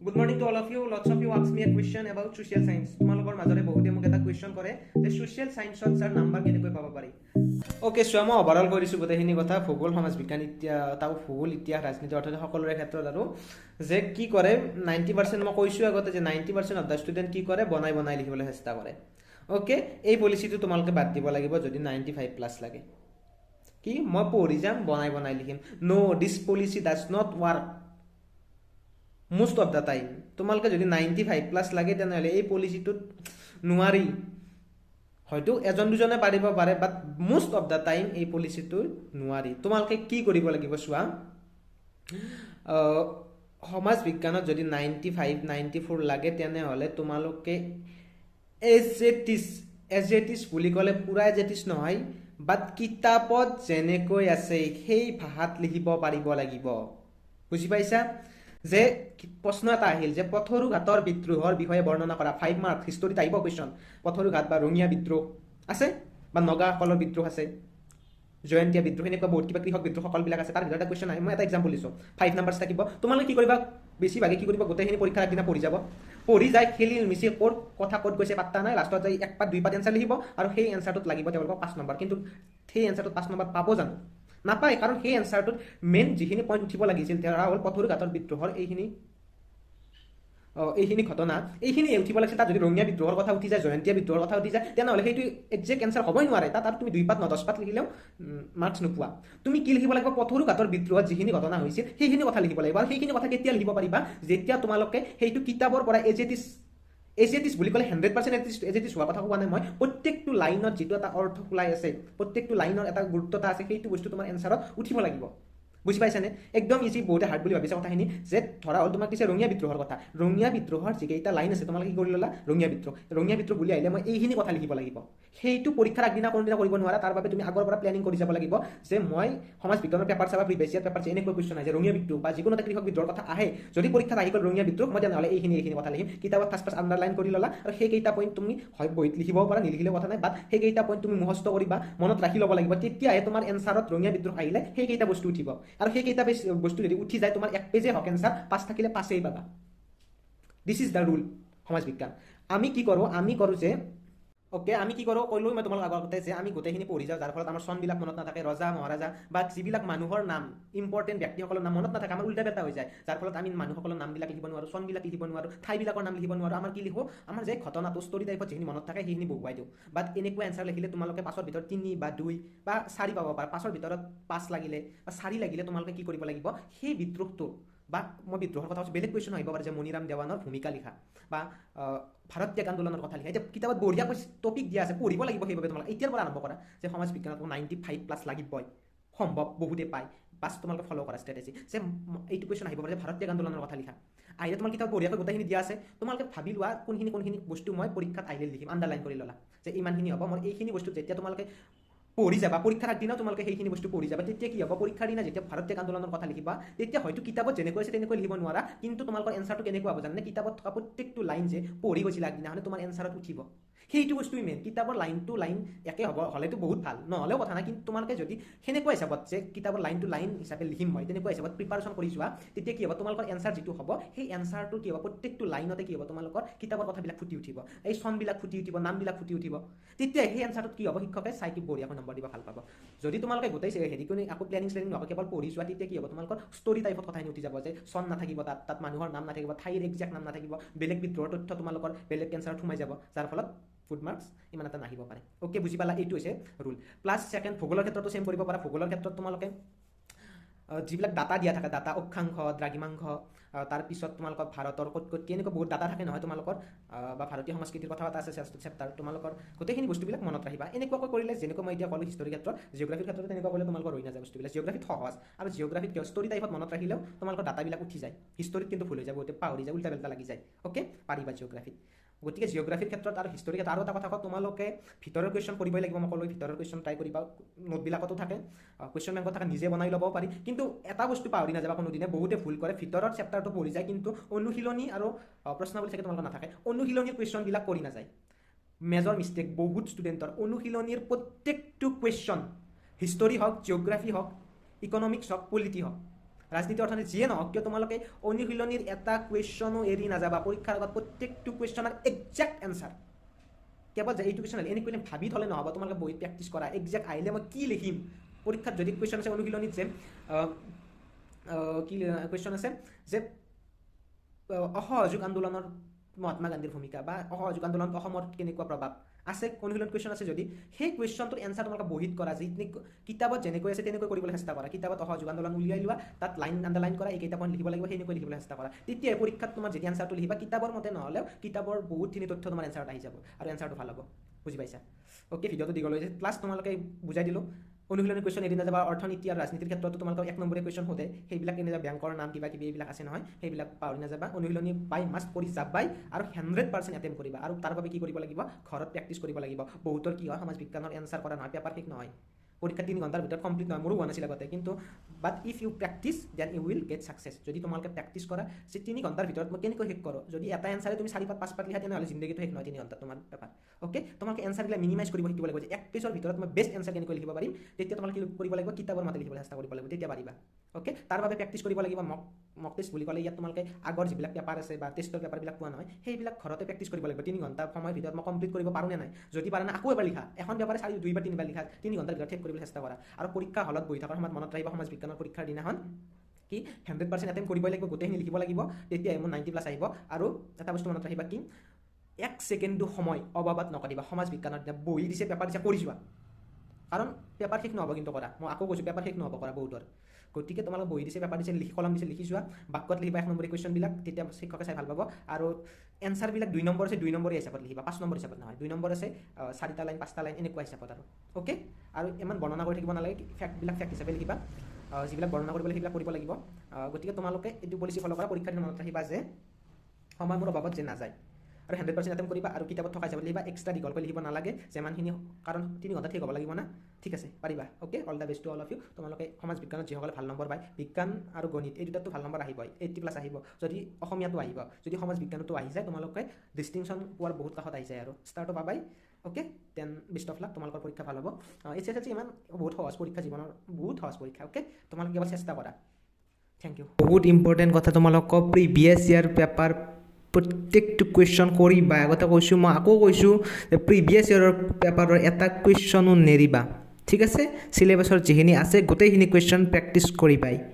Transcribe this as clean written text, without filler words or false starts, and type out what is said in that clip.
Good morning to all of you. Lots of you ask me a question about social science. তোমালোকৰ মাজৰে বহুতে মোক এটা question কৰে যে social science-ত স্যাৰ নাম্বাৰ কেনেকৈ পাব পাৰি। ওকে, চোৱা মই ওভাৰঅল কৰিছোঁ গোটেইখিনি কথা ভূগোল, সমাজ বিজ্ঞান, ভূগোল, ইতিহাস, ৰাজনীতি, অৰ্থনীতি সকলোৰে ক্ষেত্ৰত আৰু যে কি কৰে 90% মই কৈছোঁ আগতে যে 90% অফ দ্য ষ্টুডেণ্ট কি কৰে বনাই লিখিবলৈ চেষ্টা কৰে। ওকে, এই পলিচিটো তোমালোকে বাদ দিব লাগিব যদি 95+ লাগে। কি মই পঢ়ি যাম বনাই লিখিম। No, this policy does not work most of the time. তোমালোকে যদি 95+ লাগে তেনেহ'লে এই পলিচিটোত নোৱাৰি। হয়তো এজন দুজনে পাৰিব পাৰে, বাট মোষ্ট অফ দ্য টাইম এই পলিচিটোত নোৱাৰি। তোমালোকে কি কৰিব লাগিব চোৱা, সমাজ বিজ্ঞানত যদি 95-94 লাগে তেনেহ'লে তোমালোকে এজ এট ইজ বুলি ক'লে পুৰা এজ এট ইজ নহয়, বাট কিতাপত যেনেকৈ আছে সেই ভাষাত লিখিব পাৰিব লাগিব। বুজি পাইছা? যে প্ৰশ্ন এটা আহিল যে পথৰুঘাটৰ বিদ্ৰোহৰ বিষয়ে বৰ্ণনা কৰা, 5 মাৰ্ক হিষ্টৰীত আহিব কুৱেশ্যন। পথৰুঘাট বা ৰঙিয়া বিদ্ৰোহ আছে, বা নগাসকলৰ বিদ্ৰোহ আছে, জয়ন্তীয়া বিদ্ৰোহ, এনেকুৱা বহুত কিবা কৃষক বিদ্ৰোহ সকলবিলাক আছে। তাৰ ভিতৰত এটা কুৱেশ্যন আহে, মই এটা এক্সাম্পল দিছোঁ, 5 নাম্বাৰ থাকিব। তোমালোকে কি কৰিবা, বেছিভাগে কি কৰিবা, গোটেইখিনি পৰীক্ষাৰ আগদিনা পঢ়ি যাব, পঢ়ি যায় খেলি মিছি ক'ত কথা ক'ত গৈছে পাত্তা নাই, লাষ্টত যাই 1 পাত 2 পাত এনচাৰ লিখিব আৰু সেই এনচাৰটোত লাগিব তেওঁলোকক 5 নম্বৰ। কিন্তু সেই এনচাৰটোত 5 নম্বৰ পাব জানো? নাপায়, কাৰণ সেই এনচাৰটোত মেইন যিখিনি পইণ্ট উঠিব লাগিছিল ধৰা হ'ল পথৰুঘাটৰ বিদ্ৰোহৰ এইখিনি ঘটনা, এইখিনি উঠিব লাগিছিল। তাত যদি ৰঙিয়া বিদ্ৰোহৰ কথা উঠি যায়, জয়ন্তীয়া বিদ্ৰোহৰ কথা উঠি যায়, তেনেহ'লে সেইটো একজেক্ট এনচাৰ হ'বই নোৱাৰে। তাত আৰু তুমি 2 পাত 10 পাত লিখিলেও মাৰ্কছ নোপোৱা। তুমি কি লিখিব লাগিব, পথৰুঘাটৰ বিদ্ৰোহত যিখিনি ঘটনা হৈছিল সেইখিনি কথা লিখিব লাগিব। আৰু সেইখিনি কথা কেতিয়া লিখিব পাৰিবা, যেতিয়া তোমালোকে সেইটো কিতাপৰ পৰা এজ এট ইজ বুলি ক'লে 100% এজ এট ইজ হোৱাৰ কথা কোৱা নাই মই। প্ৰত্যেকটো লাইনত যিটো এটা অৰ্থ ওলাই আছে, প্ৰত্যেকটো লাইনৰ এটা গুৰুত্বতা আছে, সেইটো বস্তু তোমাৰ এনচাৰত উঠিব লাগিব। বুজি পাইছানে? একদম ইজি, বহুতে হাৰ্ড বুলি ভাবিছে কথাখিনি। যে ধৰা হ'ল তোমাক দিছে ৰঙিয়া বিদ্ৰোহৰ কথা, ৰঙিয়া বিদ্ৰোহৰ যিকেইটা লাইন আছে তোমালোকে কি কৰি ল'লা, ৰঙিয়া বিদ্ৰোহ বুলি আহিলে মই এইখিনি কথা লিখিব লাগিব। সেইটো পৰীক্ষাৰ আগদিনা কোনদিনা কৰিব নোৱাৰা, তাৰ বাবে তুমি আগৰ পৰা প্লেনিং কৰি যাব লাগিব যে মই সমাজ বিজ্ঞানৰ পেপাৰ চাবা, প্ৰিভিয়াছ ইয়াৰ পেপাৰ এনেকুৱা কুৱেশ্যন আহে যে ৰঙিয়া বিদ্ৰোহ বা যিকোনো এটা কৃষক বিদ্ৰোহৰ কথা আহে, যদি পৰীক্ষাত আহি গ'ল ৰঙিয়া বিদ্ৰোহ, মই তেনেহ'লে এইখিনি কথা লিখিম। কিতাপত ফাৰ্ষ্ট আণ্ডাৰলাইন কৰি ল'লা আৰু সেইকেইটা পইণ্ট তুমি হয় বহীত লিখিব পাৰা, নিলিখিলেও কথা নাই, বাট সেইকেইটা পইণ্ট তুমি মুখস্থ কৰিবা, মনত ৰাখি ল'ব লাগিব। তেতিয়াহে তোমাৰ এনচাৰত ৰঙিয়া বিদ্ৰোহ আহিলে সেইকেইটা বস্তু উঠিব। আৰু সেইকেইটা বস্তু যদি উঠি যায়, তোমাৰ 1 পেজে হওক এনচাৰ, 5 থাকিলে 5এই পাবা। দিছ ইজ দ্য ৰুল সমাজ বিজ্ঞান। আমি কি কৰোঁ যে আমি কি কৰোঁ ক'লো মই তোমালোক আগতে যে আমি গোটেইখিনি পঢ়ি যাওঁ, যাৰ ফলত আমাৰ চনবিলাক মনত নাথাকে, ৰজা মহাৰাজা বা যিবিলাক মানুহৰ নাম, ইম্পৰ্টেণ্ট ব্যক্তিসকলৰ নাম মনত নাথাকে, আমাৰ উল্টা পেল্টা হৈ যায়, যাৰ ফলত আমি মানুহসকলৰ নামবিলাক লিখিব নোৱাৰোঁ, চনবিলাক লিখিব নোৱাৰোঁ, ঠাইবিলাকৰ নাম লিখিব নোৱাৰোঁ। আমাৰ কি লিখোঁ, আমাৰ যে ঘটনাটো ষ্টৰি টাইপত যিখিনি মনত থাকে সেইখিনি বহুৱাই দিওঁ। বাট এনেকুৱা এনচাৰ লিখিলে তোমালোকে 5ৰ ভিতৰত 3 বা 2 বা 4 পাব পাৰা। 5ৰ ভিতৰত 5 লাগিলে বা 4 লাগিলে তোমালোকে কি কৰিব লাগিব, সেই বিদ্ৰোহটো বা মই বিদ্ৰোহৰ কথা কৈছোঁ, বেলেগ কুৱেশ্যন আহিব পাৰে যে মণিৰাম দেৱানৰ ভূমিকা লিখা বা ভাৰত ত্যাগ আন্দোলনৰ কথা লিখা। এতিয়া কিতাপত বঢ়িয়া টপিক দিয়া আছে, পঢ়িব লাগিব। সেইবাবে তোমালোকে এতিয়াৰ পৰা আৰম্ভ কৰা যে সমাজ বিজ্ঞানত 95+ লাগিবই, সম্ভৱ, বহুতে পায়। বাছ তোমালোকে ফ'ল' কৰা ষ্ট্ৰেটেজি যে এইটো কুৱেশ্যন আহিব পাৰে যে ভাৰত ত্যাগ আন্দোলনৰ কথা লিখা। আহিলে তোমাৰ কিতাপ বঢ়িয়াকৈ গোটেইখিনি দিয়া আছে, তোমালোকে ভাবি লোৱা কোনখিনি বস্তু মই পৰীক্ষাত আহিলে লিখিম, আণ্ডাৰলাইন কৰি ল'লা যে ইমানখিনি হ'ব মোৰ এইখিনি বস্তু। যেতিয়া তোমালোকে পঢ়ি যাবা, পৰীক্ষাৰ আগদিনাও তোমালোকে সেইখিনি বস্তু পঢ়ি যাবা, তেতিয়া কি হ'ব, পৰীক্ষাৰ দিনা যেতিয়া ভাৰত ত্যাগ আন্দোলনৰ কথা লিখিবা, তেতিয়া হয়তো কিতাপত যেনেকৈ আছে তেনেকৈ লিখিব নোৱাৰা, কিন্তু তোমালোকৰ এনচাৰটো কেনেকুৱা হ'ব জানানে, কিতাপত থকা প্ৰত্যেকটো লাইন যে পঢ়ি গৈছিলা আগদিনাখনে তোমাৰ এনচাৰত উঠিব। সেইটো বস্তুৱেই মেইন। কিতাপৰ লাইন টু লাইন একে হ'ব হ'লেতো বহুত ভাল, নহ'লেও কথা নাই, কিন্তু তোমালোকে যদি সেনেকুৱা হিচাপত যে কিতাপৰ লাইন টু লাইন হিচাপে লিখিম মই, তেনেকুৱা হিচাপত প্ৰিপাৰেশ্যন কৰি যোৱা, তেতিয়া কি হ'ব, তোমালোকৰ এনচাৰ যিটো হ'ব সেই এনচাৰটো কি হ'ব, প্ৰত্যেকটো লাইনতে কি হ'ব, তোমালোকৰ কিতাপৰ কথাবিলাক ফুটি উঠিব, এই চনবিলাক ফুটি উঠিব, নামবিলাক ফুটি উঠিব। তেতিয়া সেই এনচাৰটোত কি হ'ব, শিক্ষকে চাই কি বঢ়িয়াকৈ নম্বৰ দিব, ভাল পাব। যদি তোমালোকে গোটেই হেৰি কৰি আকৌ প্লেনিং নকৰি কেৱল পঢ়ি যোৱা, তেতিয়া কি হ'ব, তোমালোকৰ ষ্টৰি টাইপত কথাখিনি উঠি যাব যে চন নাথাকিব, তাত মানুহৰ নাম নাথাকিব, ঠাইৰ একজেক্ট নাম নাথাকিব, বেলেগ বিদ্ৰোহৰ তথ্য তোমালোকৰ বেলেগ এনচাৰত সোমাই যাব, যাৰ ফলত ফুড মাৰ্কছ ইমান এটা নাহিব পাৰে। অ'কে, বুজি পালা? এইটো হৈছে ৰুল। প্লাছ ছেকেণ্ড, ভূগোলৰ ক্ষেত্ৰতো ছেম কৰিব পাৰা। ভূগোলৰ ক্ষেত্ৰত তোমালোকে যিবিলাক ডাটা দিয়া থাকে, ডাটা অক্ষাংশ, দ্ৰাঘিমাংশ, তাৰপিছত তোমালোকৰ ভাৰতৰ ক'ত এনেকুৱা বহুত ডাটা থাকে নহয় তোমালোকৰ, বা ভাৰতীয় সংস্কৃতিৰ কথা এটা আছে চেপ্টাৰ, তোমালোকৰ গোটেইখিনি বস্তুবিলাক মনত ৰাখিবা। এনেকুৱাকৈ কৰিলে, যেনেকৈ মই এতিয়া ক'লোঁ হিষ্টৰীৰ ক্ষেত্ৰত, জিঅ'গ্ৰাফীৰ ক্ষেত্ৰত তেনেকুৱা কৰিলে তোমালোকৰ ৰৈ নাযায় বস্তুবিলাক। জিঅ'গ্ৰাফীত সহজ, আৰু জিঅ'গ্ৰাফীত ষ্টৰি টাইপত মনত ৰাখিলেও তোমালোকৰ ডাটাবিলাক উঠি যায়। হিষ্টৰীত কিন্তু ভুল হৈ যায়, বহুতে পাহৰি যায়, উল্টা পেল্টা লাগি যায়। অ'কে, পাৰিবা জিঅ'গ্ৰাফীত। গতিকে জিঅ'গ্ৰাফীৰ ক্ষেত্ৰত আৰু হিষ্টৰীৰ ক্ষেত্ৰত আৰু এটা কথা কওঁ, তোমালোকে ভিতৰৰ কুৱেশ্যন কৰিবই লাগিব। মই ক'লোঁ ভিতৰৰ কুৱেশ্যন ট্ৰাই কৰিবা, নোটবিলাকতো থাকে, কুৱেশ্যন বেংকত থাকে, নিজে বনাই ল'ব পাৰি। কিন্তু এটা বস্তু পাহৰি নাযাবা কোনোদিনে, বহুতে ভুল কৰে, ভিতৰৰ চেপ্টাৰটো পঢ়ি যায় কিন্তু অনুশীলনী আৰু প্ৰশ্নাৱলী চাগে তোমালোকৰ নাথাকে, অনুশীলনীৰ কুৱেশ্যনবিলাক কৰি নাযায়। মেজৰ মিষ্টেক বহুত ষ্টুডেণ্টৰ। অনুশীলনীৰ প্ৰত্যেকটো কুৱেশ্যন, হিষ্টৰী হওক, জিঅ'গ্ৰাফী হওক, ইকনমিক্স হওক, পলিটি হওক, ৰাজনীতি অৰ্থনীতি যিয়ে নহওক কিয় তোমালোকে অনুশীলনীৰ এটা কুৱেশ্যনো এৰি নাযাবা পৰীক্ষাৰ আগত প্ৰত্যেকটো কুৱেশ্যনৰ একজেক্ট এনচাৰ কেৱল যে এইটো কুৱেশ্যন আহিলে এনেকৈ ভাবি থ'লে নহ'ব তোমালোকে বহীত প্ৰেক্টিছ কৰা একজেক্ট আহিলে মই কি লিখিম পৰীক্ষাত যদি কুৱেশ্যন আছে অনুশীলনীত যে কি কুৱেশ্যন আছে যে অসহযোগ আন্দোলনৰ মহাত্মা গান্ধীৰ ভূমিকা বা অসহযোগ আন্দোলনত অসমৰ কেনেকুৱা প্ৰভাৱ আছে অনুশীলন কুৱেশ্যন আছে যদি সেই কুৱেশ্যনটোৰ এনচাৰ তোমালোকে বহীত কৰা যিখিনি কিতাপত যেনেকৈ আছে তেনেকৈ কৰিবলৈ চেষ্টা কৰা কিতাপত অসহযোগ আন্দোলন উলিয়াই লোৱা তাত লাইন আণ্ডাৰলাইন কৰা এইকেইটা পইণ্ট লিখিব লাগিব সেনেকৈ লিখিবলৈ চেষ্টা কৰা তেতিয়াই পৰীক্ষাত তোমাৰ যেতিয়া এনচাৰটো লিখিবা কিতাপৰ মতে নহ'লেও কিতাপৰ বহুতখিনি তথ্য তোমাৰ এনচাৰত আহি যাব আৰু এনচাৰটো ভাল হ'ব বুজি পাইছা অ'কে ভিডিঅ'টো দীঘল হৈছে প্লাছ তোমালোকে বুজাই দিলোঁ অনুশীলনী কুৱেশ্যন এৰি নাযাবা অৰ্থনীতি আৰু ৰাজনীতিৰ ক্ষেত্ৰতো তোমালোকৰ 1 নম্বৰীয়া কুৱেশ্যন সোধে সেইবিলাক এনে বেংকৰ নাম কিবা কিবি এইবিলাক আছে নহয় সেইবিলাক পাহৰি নাযাবা অনুশীলনী বাই মাষ্ট কৰি যাবাই আৰু 100% এটেম্প কৰিবা আৰু তাৰ বাবে কি কৰিব লাগিব ঘৰত প্ৰেক্টিছ কৰিব লাগিব বহুতৰ কি হয় সমাজ বিজ্ঞানৰ এনচাৰ কৰা নহয় পেপাৰ শেষ নহয় পৰীক্ষা 3 ঘণ্টাৰ ভিতৰত কমপ্লিট নহয় মোৰো হোৱা নাছিল আগতে কিন্তু but if you practice then you will get success যদি তোমালোকে প্ৰেক্টিছ কৰা যে 3 ঘণ্টাৰ ভিতৰত মই কেনেকৈ শেষ কৰোঁ যদি এটা এনচাৰে তুমি 4 পাত 5 পাত লিখা তেনেহ'লে জিন্দগীটো শেষ নহয় 3 ঘণ্টাত তোমাৰ পেপাৰ অ'কে তোমালোকে এনচাৰবিলাক মিনিমাইজ কৰিব শিকিব লাগিব যে এক পেজৰ ভিতৰত মই বেষ্ট এনচাৰ কেনেকৈ লিখিব পাৰিম তেতিয়া তোমালোকে কি কৰিব লাগিব কিতাপৰ মতে লিখিবলৈ চেষ্টা কৰিব লাগিব তেতিয়া পাৰিবা অ'কে তাৰ বাবে প্ৰেক্টিছ কৰিব লাগিব মক টেষ্ট বুলি ক'লে ইয়াত তোমালোকে আগৰ যিবিলাক পেপাৰ আছে বা টেষ্টৰ পেপাৰবিলাক পোৱা নহয় সেইবিলাক ঘৰতে প্ৰেক্টিছ কৰিব লাগিব 3 ঘণ্টা সময়ৰ ভিতৰত মই কমপ্লিট কৰিব পাৰোঁ নে নাই যদি পাৰা নাই আকৌ এবাৰ লিখা এখন পেপাৰে 2 বা 3 বাৰ লিখা 3 ঘণ্টাৰ ভিতৰত শেষ কৰিবলৈ চেষ্টা কৰা আৰু পৰীক্ষা হলত বহি থকাৰ সময়ত মনত ৰাখিবা সমাজ বিজ্ঞানৰ পৰীক্ষাৰ দিনাখন কি 100% এটেম্প কৰিবই লাগিব গোটেইখিনি লিখিব লাগিব তেতিয়াই মোৰ 90+ আহিব আৰু এটা বস্তু মনত ৰাখিবা কি 1 ছেকেণ্ডো সময় অবাবত নকৰিবা সমাজ বিজ্ঞানৰ যেতিয়া বহি দিছে পেপাৰ দিছে কৰি যোৱা কাৰণ পেপাৰ শেষ নহ'ব কিন্তু কৰা মই আকৌ কৈছোঁ পেপাৰ শেষ নহ'ব কৰা বহুতৰ গতিকে তোমালোক বহি দিছে পেপাৰ দিছে কলম দিছে লিখি যোৱা বাক্যত লিখিবা 1 নম্বৰী কুৱেশ্যনবিলাক তেতিয়া শিক্ষকে চাই ভাল পাব আৰু এনচাৰবিলাক 2 নম্বৰ আছে 2 নম্বৰী হিচাপত লিখিবা 5 নম্বৰ হিচাপত নহয় 2 নম্বৰ আছে 4টা লাইন 5টা লাইন এনেকুৱা হিচাপত আৰু অ'কে আৰু ইমান বৰ্ণনা কৰি থাকিব নালাগে ফেক্টবিলাক ফেক্ট হিচাপে লিখিবা যিবিলাক বৰ্ণনা কৰিব লাগে সেইবিলাক কৰিব লাগিব গতিকে তোমালোকে এইটো পলিচি ফ'ল' কৰা পৰীক্ষাৰ দিনা মনত ৰাখিবা যে সময়ৰ অভাৱত যে নাযায় আৰু 100% এটেম্প কৰিবা আৰু কিতাপত থকা হিচাপত লিখিবা এক্সট্ৰা দীঘলকৈ লিখিব নালাগে যিমানখিনি কাৰণ 3 ঘণ্টা ঠিক হ'ব লাগিব না ঠিক আছে পাৰিবা okay all the best to all of you তোমালোকে সমাজ বিজ্ঞানত যিসকলে ভাল নম্বৰ পায় বিজ্ঞান আৰু গণিত এই দুটাতো ভাল নম্বৰ আহিবই 80+ আহিব যদি অসমীয়াটো আহিব যদি সমাজ বিজ্ঞানতো আহি যায় তোমালোকে ডিষ্টিংশ্যন পোৱাৰ বহুত কাষত আহি যায় আৰু ষ্টাৰটো পাবাই okay then best of luck তোমালোকৰ পৰীক্ষা ভাল হ'ব HSLC ইমান বহুত সহজ পৰীক্ষা জীৱনৰ বহুত সহজ পৰীক্ষা অ'কে তোমালোকে কেৱল চেষ্টা কৰা থেংক ইউ বহুত ইম্পৰ্টেণ্ট কথা তোমালোকক প্ৰিভিয়াছ ইয়াৰ পেপাৰ প্ৰত্যেকটো কুৱেশ্যন কৰিবা আগতে কৈছোঁ মই আকৌ কৈছোঁ যে প্ৰিভিয়াছ ইয়াৰৰ পেপাৰৰ এটা কুৱেশ্যনো নেৰিবা ঠিক আছে চিলেবাছৰ যিখিনি আছে গোটেইখিনি কুৱেশ্যন প্ৰেক্টিছ কৰিবাই